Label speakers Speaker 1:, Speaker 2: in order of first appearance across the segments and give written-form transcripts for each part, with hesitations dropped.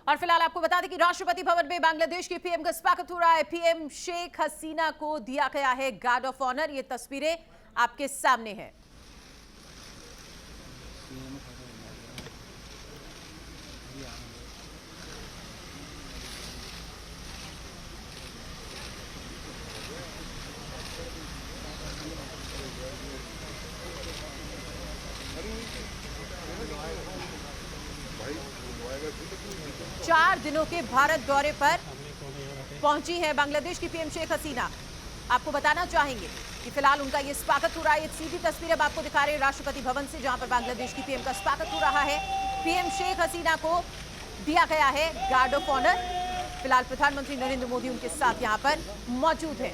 Speaker 1: और फिलहाल आपको बता दें कि राष्ट्रपति भवन में बांग्लादेश के पीएम का स्वागत हो रहा है। पीएम शेख हसीना को दिया गया है गार्ड ऑफ ऑनर। ये तस्वीरें आपके सामने हैं। चार दिनों के भारत दौरे पर पहुंची है बांग्लादेश की पीएम शेख हसीना। आपको बताना चाहेंगे कि फिलहाल उनका ये स्वागत हो रहा है। ये सीधी तस्वीर अब आपको दिखा रहे हैं राष्ट्रपति भवन से, जहां पर बांग्लादेश की पीएम का स्वागत हो रहा है। पीएम शेख हसीना को दिया गया है गार्ड ऑफ ऑनर। फिलहाल प्रधानमंत्री नरेंद्र मोदी उनके साथ यहां पर मौजूद है।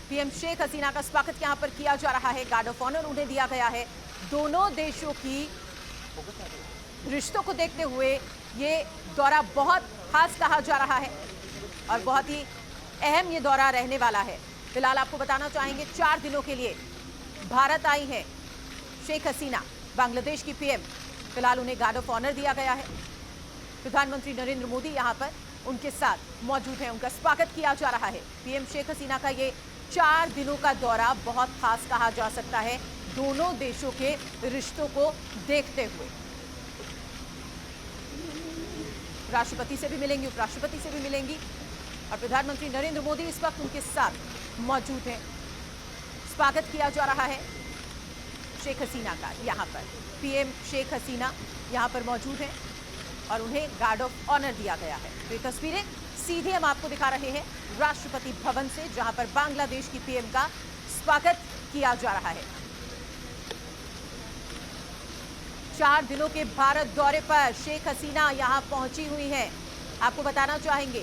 Speaker 1: पीएम शेख हसीना का स्वागत यहां पर किया जा रहा है, गार्ड ऑफ ऑनर उन्हें दिया गया है। दोनों देशों की रिश्तों को देखते हुए ये दौरा बहुत खास कहा जा रहा है और बहुत ही अहम ये दौरा रहने वाला है। फिलहाल आपको बताना चाहेंगे 4 दिनों के लिए भारत आई है शेख हसीना, बांग्लादेश की पीएम। फिलहाल उन्हें गार्ड ऑफ ऑनर दिया गया है। प्रधानमंत्री नरेंद्र मोदी यहां पर उनके साथ मौजूद हैं, उनका स्वागत किया जा रहा है। पीएम शेख हसीना का ये 4 दिनों का दौरा बहुत खास कहा जा सकता है, दोनों देशों के रिश्तों को देखते हुए। राष्ट्रपति से भी मिलेंगी, उपराष्ट्रपति से भी मिलेंगी और प्रधानमंत्री नरेंद्र मोदी इस वक्त उनके साथ मौजूद हैं। स्वागत किया जा रहा है शेख हसीना का। यहां पर पीएम शेख हसीना यहां पर मौजूद हैं और उन्हें गार्ड ऑफ ऑनर दिया गया है। तो ये तस्वीरें सीधे हम आपको दिखा रहे हैं राष्ट्रपति भवन से, जहां पर बांग्लादेश की पीएम का स्वागत किया जा रहा है। 4 दिनों के भारत दौरे पर शेख हसीना यहां पहुंची हुई हैं। आपको बताना चाहेंगे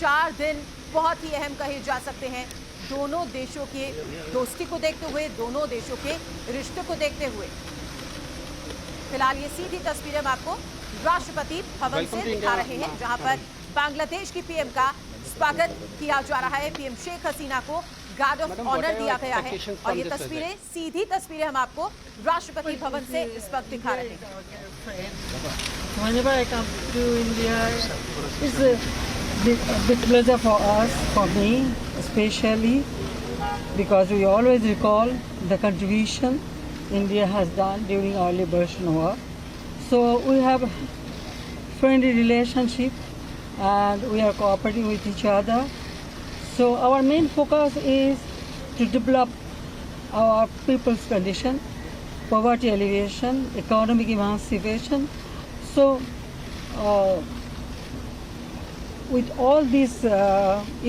Speaker 1: 4 दिन बहुत ही अहम कहे जा सकते हैं, दोनों देशों के दोस्ती को देखते हुए, दोनों देशों के रिश्ते को देखते हुए। फिलहाल ये सीधी तस्वीरें हम आपको राष्ट्रपति भवन से दिखा रहे हैं, जहां पर बांग्लादेश की पीएम का स्वागत किया जा रहा है। पीएम शेख हसीना को गार्ड ऑफ ऑनर दिया गया है और ये तस्वीरें, सीधी तस्वीरें हम आपको राष्ट्रपति भवन से इस वक्त दिखा रहे हैं।
Speaker 2: Whenever I come to India, it's a big pleasure for us, for me especially, because we always recall the contribution India has done during our liberation war. So we have friendly relationship and we are cooperating with each other. So our main focus is to develop our people's condition, poverty alleviation, economic emancipation. So with all these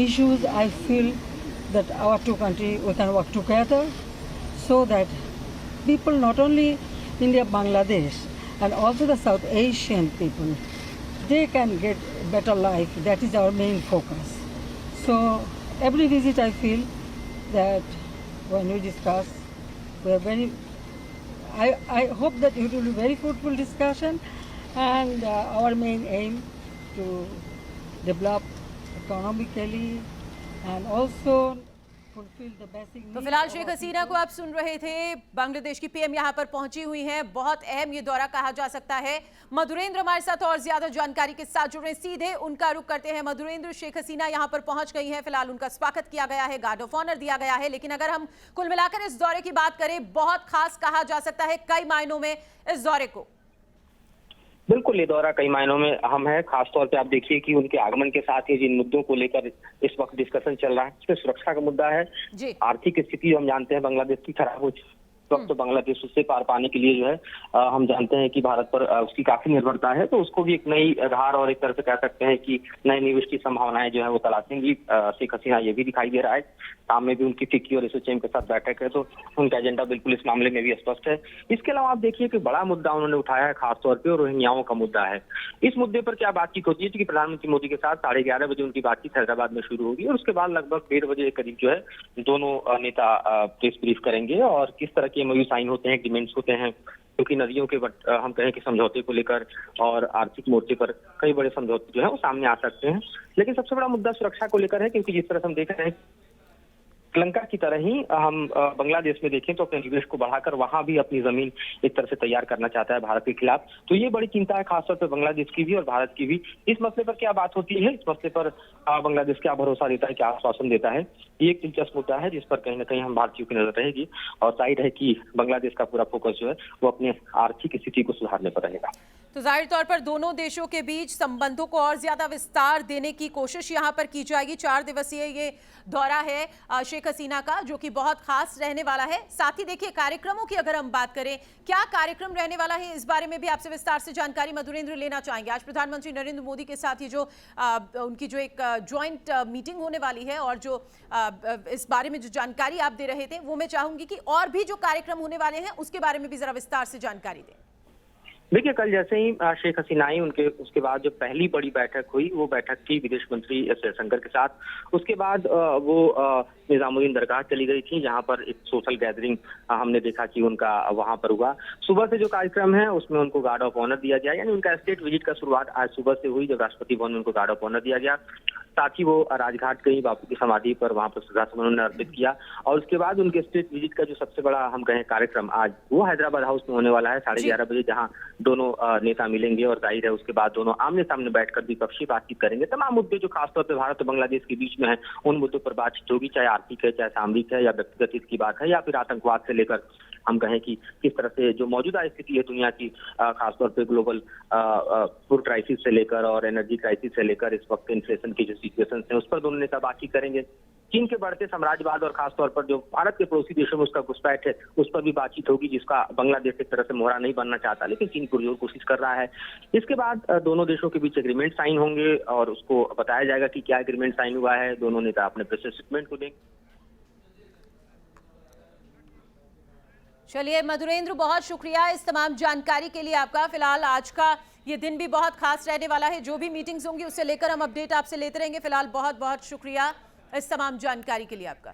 Speaker 2: issues, I feel that our two countries, we can work together so that people, not only India, Bangladesh, and also the South Asian people, they can get better life. That is our main focus. So every visit I feel that when we discuss, we are very, I hope that it will be very fruitful discussion and our main aim to develop economically and also fulfill the basic needs.
Speaker 1: तो फिलहाल
Speaker 2: of
Speaker 1: Sheikh
Speaker 2: our
Speaker 1: हसीना को
Speaker 2: people.
Speaker 1: आप सुन रहे थे। बांग्लादेश की PM यहां पर पहुंची हुई हैं। बहुत अहम ये दौरा कहा जा सकता है। मधुरेंद्र हमारे साथ और ज्यादा जानकारी के साथ जुड़ रहे हैं, सीधे उनका रुख करते हैं। मधुरेंद्र, शेख हसीना यहां पर पहुंच गई हैं, फिलहाल उनका स्वागत किया गया है, गार्ड ऑफ ऑनर दिया गया है। लेकिन अगर हम कुल मिलाकर इस दौरे की बात करें, बहुत खास कहा जा सकता है कई मायनों में इस दौरे को।
Speaker 3: बिल्कुल, ये दौरा कई मायनों में अहम है। खासतौर पे आप देखिए कि उनके आगमन के साथ ही जिन मुद्दों को लेकर इस वक्त डिस्कशन चल रहा है, उसमें सुरक्षा का मुद्दा है।
Speaker 1: जी।
Speaker 3: आर्थिक स्थिति हम जानते हैं बांग्लादेश की खराब हो चुकी है। इस वक्त तो बांग्लादेश उससे पार पाने के लिए जो है हम जानते हैं कि भारत पर उसकी काफी निर्भरता है, तो उसको भी एक नई आधार और एक तरह से कह सकते हैं कि नए निवेश की संभावनाएं जो है वो तलाशेंगी शेख हसीना। ये भी दिखाई दे रहा है। शाम में भी उनकी फिक्की और एसोचैम के साथ बैठक है, तो उनका एजेंडा बिल्कुल इस मामले में भी स्पष्ट है। इसके अलावा आप देखिए कि बड़ा मुद्दा उन्होंने उठाया है, खासतौर पर रोहिंग्याओं का मुद्दा है। इस मुद्दे पर क्या बातचीत होती है कि प्रधानमंत्री मोदी के साथ 11:30 बजे उनकी बातचीत हैदराबाद में शुरू होगी और उसके बाद लगभग 1:30 बजे के करीब जो है दोनों नेता प्रेस ब्रीफ करेंगे और किस तरह के एमओयू साइन होते हैं, एग्रीमेंट्स होते हैं, क्योंकि नदियों के हम कहें कि समझौते को लेकर और आर्थिक मोर्चे पर कई बड़े समझौते जो है वो सामने आ सकते हैं। लेकिन सबसे बड़ा मुद्दा सुरक्षा को लेकर है, क्योंकि जिस तरह से हम देख रहे हैं श्रीलंका की तरह ही हम बांग्लादेश में देखें तो अपने निवेश को बढ़ाकर वहां भी अपनी जमीन एक तरह से तैयार करना चाहता है भारत के खिलाफ। तो ये बड़ी चिंता है खासतौर पर बांग्लादेश की भी और भारत की भी। इस मसले पर क्या बात होती है, इस मसले पर बांग्लादेश क्या भरोसा देता है, क्या आश्वासन देता है, ये एक दिलचस्प मुद्दा है जिस पर कहीं ना कहीं हम भारतीयों की नजर रहेगी। और जाहिर है कि बांग्लादेश का पूरा फोकस जो है वो अपने आर्थिक स्थिति को सुधारने पर रहेगा।
Speaker 1: तो जाहिर तौर पर दोनों देशों के बीच संबंधों को और ज्यादा विस्तार देने की कोशिश यहां पर की जाएगी। 4 दिवसीय ये दौरा है शेख हसीना का, जो कि बहुत खास रहने वाला है। साथ ही देखिए कार्यक्रमों की अगर हम बात करें, क्या कार्यक्रम रहने वाला है, इस बारे में भी आपसे विस्तार से जानकारी मधुरेंद्र लेना चाहेंगे। आज प्रधानमंत्री नरेंद्र मोदी के साथ ये जो उनकी जो एक ज्वाइंट मीटिंग होने वाली है और जो इस बारे में जो जानकारी आप दे रहे थे, वो मैं चाहूंगी कि और भी जो कार्यक्रम होने वाले हैं उसके बारे में भी जरा विस्तार से जानकारी दें।
Speaker 3: देखिए, कल जैसे ही शेख हसीना आई, उसके बाद जो पहली बड़ी बैठक हुई वो बैठक थी विदेश मंत्री एस जयशंकर के साथ। उसके बाद वो निजामुद्दीन दरगाह चली गई थी, जहां पर एक सोशल गैदरिंग हमने देखा कि उनका वहां पर हुआ। सुबह से जो कार्यक्रम है उसमें उनको गार्ड ऑफ ऑनर दिया गया, यानी उनका स्टेट विजिट का शुरुआत आज सुबह से हुई, जब राष्ट्रपति भवन में उनको गार्ड ऑफ ऑनर दिया गया। साथ ही वो राजघाट गई, बापू की समाधि पर वहां पर श्रद्धासुमन उन्होंने अर्पित किया। और उसके बाद उनके स्टेट विजिट का जो सबसे बड़ा हम कहें कार्यक्रम आज वो हैदराबाद हाउस में होने वाला है 11:30 बजे, जहां दोनों नेता मिलेंगे और जाहिर है उसके बाद दोनों आमने सामने बैठकर द्विपक्षीय बातचीत करेंगे। तमाम मुद्दे जो खासतौर पर भारत और बांग्लादेश के बीच में है उन मुद्दों पर बातचीत होगी, चाहे आर्थिक है, चाहे सामरिक है, या व्यक्तिगत हित की बात है, या फिर आतंकवाद से लेकर हम कहें कि किस तरह से जो मौजूदा स्थिति है दुनिया की, खासतौर पे ग्लोबल फूड क्राइसिस से लेकर और एनर्जी क्राइसिस से लेकर इस वक्त इन्फ्लेशन की जो सिचुएशन है उस पर दोनों नेता बातचीत करेंगे। चीन के बढ़ते साम्राज्यवाद और खासतौर पर जो भारत के पड़ोसी देशों में उसका घुसपैठ है उस पर भी बातचीत होगी, जिसका बांग्लादेश एक तरह से मोहरा नहीं बनना चाहता, लेकिन चीन पुरजोर कोशिश कर रहा है। इसके बाद दोनों देशों के बीच एग्रीमेंट साइन होंगे और उसको बताया जाएगा कि क्या एग्रीमेंट साइन हुआ है। दोनों नेता अपने प्रेस स्टेटमेंट को देंगे।
Speaker 1: चलिए मधुरेंद्र, बहुत शुक्रिया इस तमाम जानकारी के लिए आपका। फिलहाल आज का ये दिन भी बहुत खास रहने वाला है, जो भी मीटिंग्स होंगी उससे लेकर हम अपडेट आपसे लेते रहेंगे। फिलहाल बहुत बहुत शुक्रिया इस तमाम जानकारी के लिए आपका।